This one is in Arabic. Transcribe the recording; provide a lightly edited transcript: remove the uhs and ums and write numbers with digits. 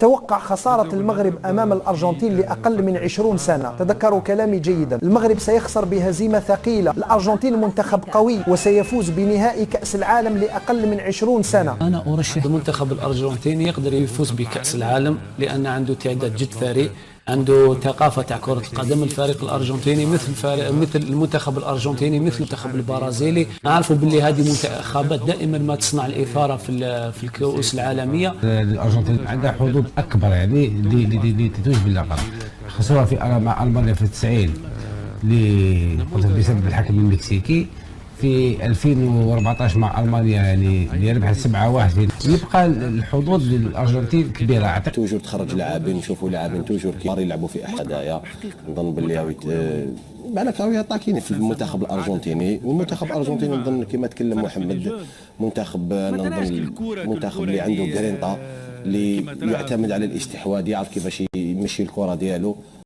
نتوقع خسارة المغرب أمام الأرجنتين لأقل من 20 سنة. تذكروا كلامي جيدا، المغرب سيخسر بهزيمة ثقيلة. الأرجنتين منتخب قوي وسيفوز بنهائي كأس العالم لأقل من 20 سنة. أنا أرشح المنتخب الأرجنتيني يقدر يفوز بكأس العالم، لأن عنده تعداد جد ثري، عنده ثقافة تاع كرة القدم. الفريق الأرجنتيني مثل المنتخب الأرجنتيني مثل المنتخب البرازيلي. نعرفوا باللي هذه منتخبات دائما ما تصنع الإثارة في الكؤوس العالمية. الأرجنتين عندها حظوظ أكبر يعني اللي تتوج باللقب. خسروها مع ألمانيا في 90 بسبب الحكم المكسيكي. في 2014 مع المانيا يعني اللي ربحت 7-1. يبقى الحظوظ للارجنتين كبيره. اعتقد توجور تخرج لاعبين، نشوفوا لاعبين توجور كبار يلعبوا في احد هدايا. نظن باللي بالك راهو يعطاكين في المنتخب الارجنتيني، والمنتخب الارجنتيني نظن كما تكلم محمد منتخب اللي عنده جرينتا، اللي يعتمد على الاستحواذ، يعرف كيفاش يمشي الكره ديالو.